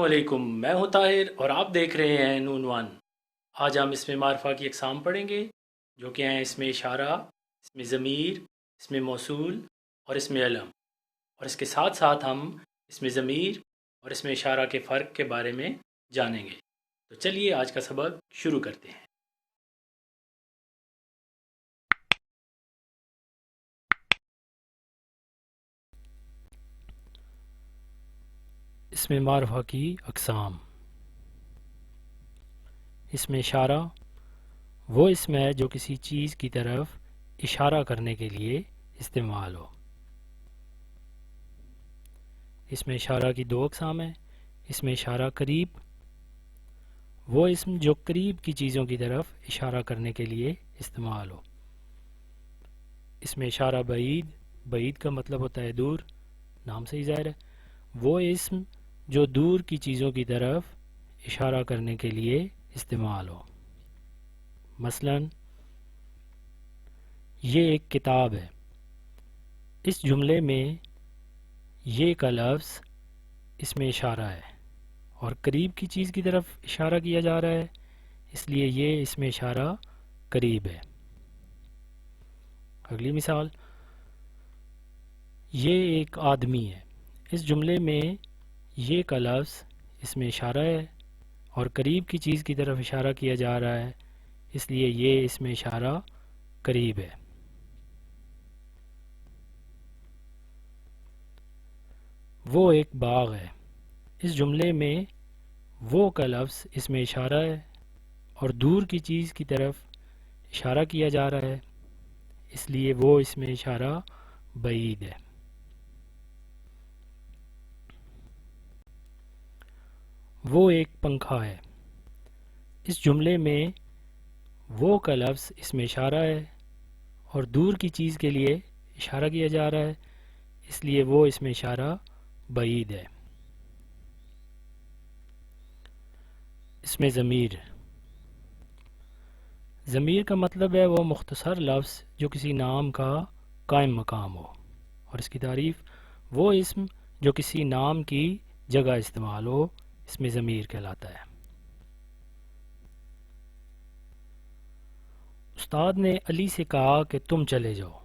السلام علیکم، میں ہوں طاہر اور آپ دیکھ رہے ہیں نون ون۔ آج ہم اسم معرفہ کی اقسام پڑھیں گے جو کہ ہیں اسم اشارہ، اسم ضمیر، اسم موصول اور اسم علم، اور اس کے ساتھ ساتھ ہم اسم ضمیر اور اسم اشارہ کے فرق کے بارے میں جانیں گے۔ تو چلیے آج کا سبق شروع کرتے ہیں۔ اسم معرفہ کی اقسام۔ اسم اشارہ وہ اسم ہے جو کسی چیز کی طرف اشارہ کرنے کے لیے استعمال ہو۔ اسم اشارہ کی دو اقسام ہیں۔ اسم اشارہ قریب وہ اسم جو قریب کی چیزوں کی طرف اشارہ کرنے کے لیے استعمال ہو۔ اسم اشارہ بعید، بعید کا مطلب ہوتا ہے دور، نام سے ہی ظاہر ہے۔ وہ اسم جو دور کی چیزوں کی طرف اشارہ کرنے کے لیے استعمال ہو۔ مثلا یہ ایک کتاب ہے، اس جملے میں یہ کا لفظ اسم اشارہ ہے اور قریب کی چیز کی طرف اشارہ کیا جا رہا ہے، اس لیے یہ اسم اشارہ قریب ہے۔ اگلی مثال، یہ ایک آدمی ہے، اس جملے میں یہ کا لفظ اسم اشارہ ہے اور قریب کی چیز کی طرف اشارہ کیا جا رہا ہے، اس لیے یہ اسم اشارہ قریب ہے۔ وہ ایک باغ ہے، اس جملے میں وہ کا لفظ اسم اشارہ ہے اور دور کی چیز کی طرف اشارہ کیا جا رہا ہے، اس لیے وہ اسم اشارہ بعید ہے۔ وہ ایک پنکھا ہے، اس جملے میں وہ کا لفظ اسم اشارہ ہے اور دور کی چیز کے لیے اشارہ کیا جا رہا ہے، اس لیے وہ اسم اشارہ بعید ہے۔ اسم ضمیر، ضمیر کا مطلب ہے وہ مختصر لفظ جو کسی نام کا قائم مقام ہو، اور اس کی تعریف وہ اسم جو کسی نام کی جگہ استعمال ہو اسم ضمیر کہلاتا ہے۔ استاد نے علی سے کہا کہ تم چلے جاؤ،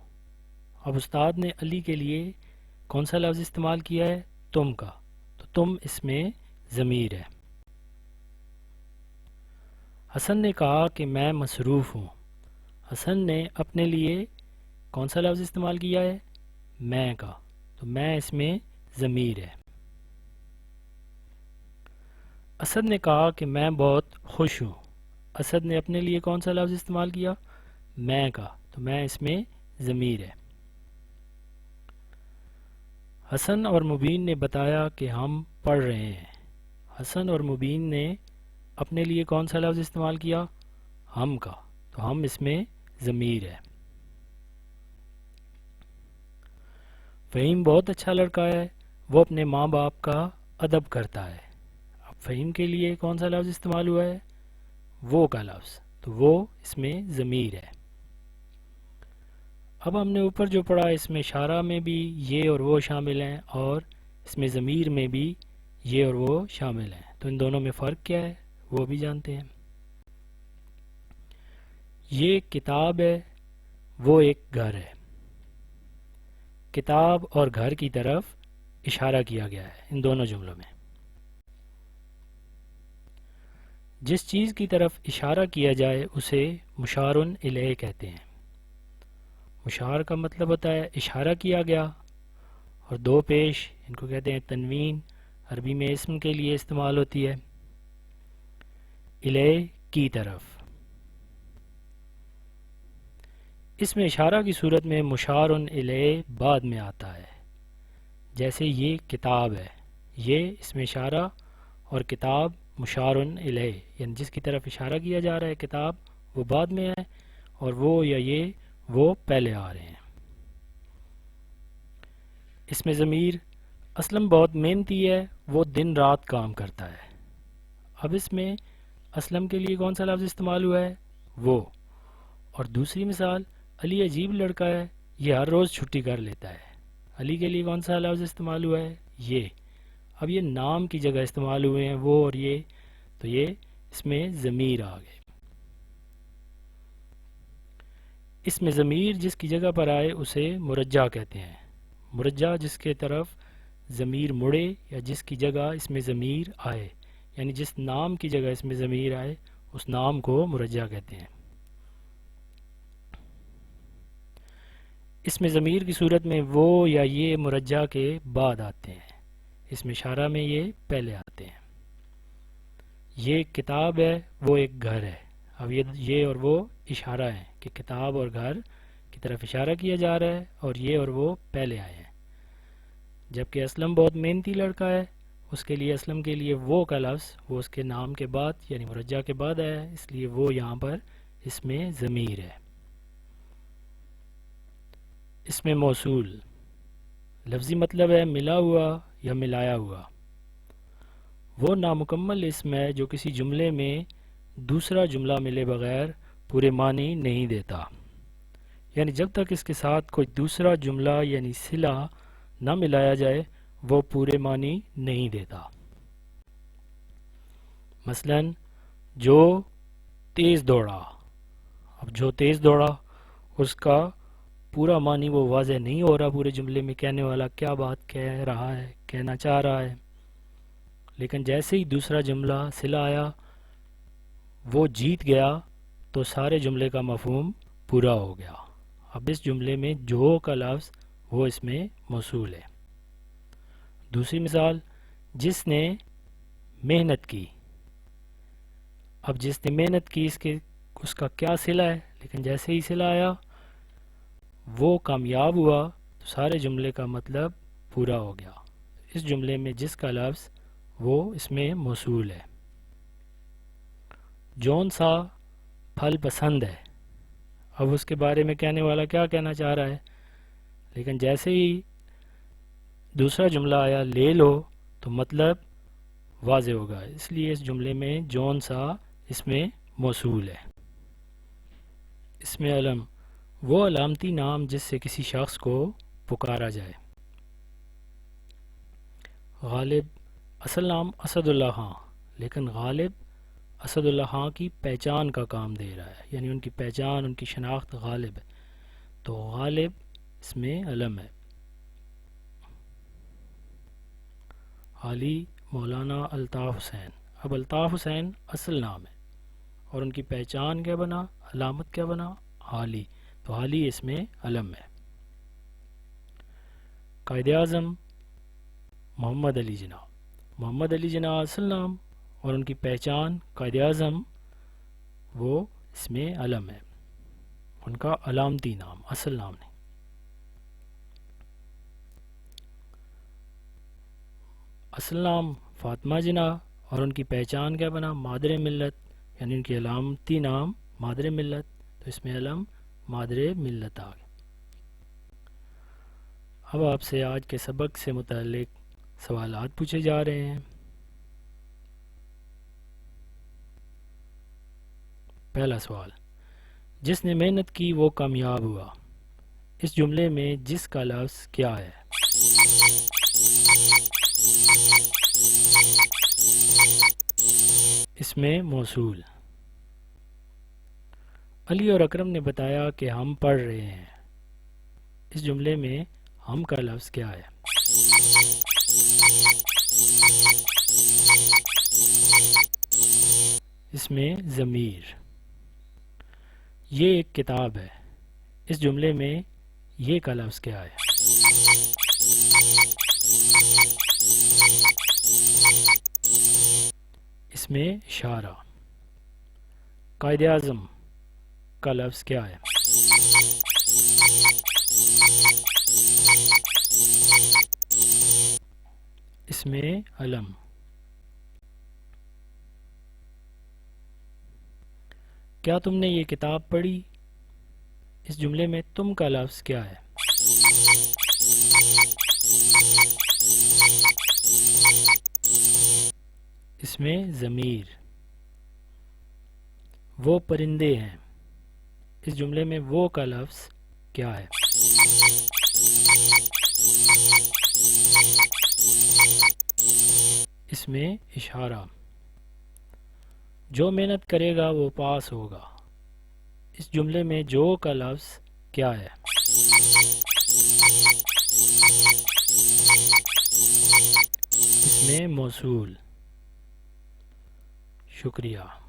اب استاد نے علی کے لیے کون سا لفظ استعمال کیا ہے؟ تم کا، تو تم اس میں ضمیر ہے۔ حسن نے کہا کہ میں مصروف ہوں، حسن نے اپنے لیے کون سا لفظ استعمال کیا ہے؟ میں کا، تو میں اس میں ضمیر ہے۔ اسد نے کہا کہ میں بہت خوش ہوں، اسد نے اپنے لیے کون سا لفظ استعمال کیا؟ میں کا، تو میں اس میں ضمیر ہے۔ حسن اور مبین نے بتایا کہ ہم پڑھ رہے ہیں، حسن اور مبین نے اپنے لیے کون سا لفظ استعمال کیا؟ ہم کا، تو ہم اس میں ضمیر ہے۔ فہیم بہت اچھا لڑکا ہے، وہ اپنے ماں باپ کا ادب کرتا ہے، اب فہیم کے لیے کون سا لفظ استعمال ہوا ہے؟ وہ کا لفظ، تو وہ اس میں ضمیر ہے۔ اب ہم نے اوپر جو پڑھا اس میں اشارہ میں بھی یہ اور وہ شامل ہیں اور اس میں ضمیر میں بھی یہ اور وہ شامل ہیں، تو ان دونوں میں فرق کیا ہے وہ بھی جانتے ہیں۔ یہ ایک کتاب ہے، وہ ایک گھر ہے، کتاب اور گھر کی طرف اشارہ کیا گیا ہے ان دونوں جملوں میں۔ جس چیز کی طرف اشارہ کیا جائے اسے مشار الیہ کہتے ہیں۔ مشار کا مطلب ہوتا ہے اشارہ کیا گیا، اور دو پیش ان کو کہتے ہیں تنوین، عربی میں اسم کے لیے استعمال ہوتی ہے۔ الیہ کی طرف، اس میں اشارہ کی صورت میں مشار الیہ بعد میں آتا ہے، جیسے یہ کتاب ہے، یہ اسم اشارہ اور کتاب مشار الیہ، یعنی جس کی طرف اشارہ کیا جا رہا ہے کتاب وہ بعد میں ہے اور وہ یا یہ وہ پہلے آ رہے ہیں۔ اسم ضمیر اسلم بہت محنتی ہے، وہ دن رات کام کرتا ہے، اب اس میں اسلم کے لیے کون سا لفظ استعمال ہوا ہے؟ وہ، اور دوسری مثال علی عجیب لڑکا ہے، یہ ہر روز چھٹی کر لیتا ہے، علی کے لیے کون سا لفظ استعمال ہوا ہے؟ یہ، اب یہ نام کی جگہ استعمال ہوئے ہیں وہ اور یہ، تو یہ اس میں ضمیر آ گئے۔ اس میں ضمیر جس کی جگہ پر آئے اسے مرجع کہتے ہیں۔ مرجع جس کے طرف ضمیر مڑے یا جس کی جگہ اس میں ضمیر آئے، یعنی جس نام کی جگہ اس میں ضمیر آئے اس نام کو مرجع کہتے ہیں۔ اس میں ضمیر کی صورت میں وہ یا یہ مرجع کے بعد آتے ہیں، اس میں اشارہ میں یہ پہلے آتے ہیں۔ یہ کتاب ہے، وہ ایک گھر ہے۔ اب یہ اور وہ اشارہ ہیں کہ کتاب اور گھر کی طرف اشارہ کیا جا رہا ہے، اور یہ اور وہ پہلے آئے ہیں۔ جبکہ اسلم بہت محنتی لڑکا ہے، اس کے لیے اسلم کے لیے وہ کا لفظ وہ اس کے نام کے بعد یعنی مرجع کے بعد آیا ہے، اس لیے وہ یہاں پر اس میں ضمیر ہے۔ اس میں موصول لفظی مطلب ہے ملا ہوا یا ملایا ہوا۔ وہ نامکمل اسم ہے جو کسی جملے میں دوسرا جملہ ملے بغیر پورے معنی نہیں دیتا، یعنی جب تک اس کے ساتھ کوئی دوسرا جملہ یعنی صلہ نہ ملایا جائے وہ پورے معنی نہیں دیتا۔ مثلا جو تیز دوڑا، اب جو تیز دوڑا اس کا پورا معنی وہ واضح نہیں ہو رہا پورے جملے میں، کہنے والا کیا بات کہہ رہا ہے، کہنا چاہ رہا ہے، لیکن جیسے ہی دوسرا جملہ صلہ آیا وہ جیت گیا تو سارے جملے کا مفہوم پورا ہو گیا۔ اب اس جملے میں جو کا لفظ وہ اس میں موصول ہے۔ دوسری مثال، جس نے محنت کی، اب جس نے محنت کی اس کا کیا صلہ ہے، لیکن جیسے ہی صلہ آیا وہ کامیاب ہوا تو سارے جملے کا مطلب پورا ہو گیا۔ اس جملے میں جس کا لفظ وہ اس میں موصول ہے۔ جون سا پھل پسند ہے، اب اس کے بارے میں کہنے والا کیا کہنا چاہ رہا ہے، لیکن جیسے ہی دوسرا جملہ آیا لے لو تو مطلب واضح ہوگا، اس لیے اس جملے میں جون سا اس میں موصول ہے۔ اس میں علم وہ علامتی نام جس سے کسی شخص کو پکارا جائے۔ غالب اصل نام اسد اللہ خان، لیکن غالب اسد اللہ خان کی پہچان کا کام دے رہا ہے، یعنی ان کی پہچان ان کی شناخت غالب ہے، تو غالب اس میں علم ہے۔ علی مولانا الطاف حسین، اب الطاف حسین اصل نام ہے اور ان کی پہچان کیا بنا، علامت کیا بنا، علی، تو علی اس میں علم ہے۔ قائد اعظم محمد علی جناح، محمد علی جناح اصل نام اور ان کی پہچان قائد اعظم وہ اس میں علم ہے، ان کا علامتی نام اصل نام نہیں۔ اصل نام فاطمہ جناح اور ان کی پہچان کیا بنا، مادر ملت، یعنی ان کی علامتی نام مادر ملت، تو اس میں علم مادر ملت آ گیا۔ اب آپ سے آج کے سبق سے متعلق سوالات پوچھے جا رہے ہیں۔ پہلا سوال، جس نے محنت کی وہ کامیاب ہوا، اس جملے میں جس کا لفظ کیا ہے؟ اس میں موصول۔ علی اور اکرم نے بتایا کہ ہم پڑھ رہے ہیں، اس جملے میں ہم کا لفظ کیا ہے؟ اس میں ضمیر۔ یہ ایک کتاب ہے، اس جملے میں یہ کا لفظ کیا ہے؟ اس میں اشارہ۔ قائد اعظم کا لفظ کیا ہے؟ اس میں علم۔ کیا تم نے یہ کتاب پڑھی، اس جملے میں تم کا لفظ کیا ہے؟ اس میں ضمیر۔ وہ پرندے ہیں، اس جملے میں وہ کا لفظ کیا ہے؟ اس میں اشارہ، جو محنت کرے گا وہ پاس ہوگا۔ اس جملے میں جو کا لفظ کیا ہے؟ اس میں موصول۔ شکریہ۔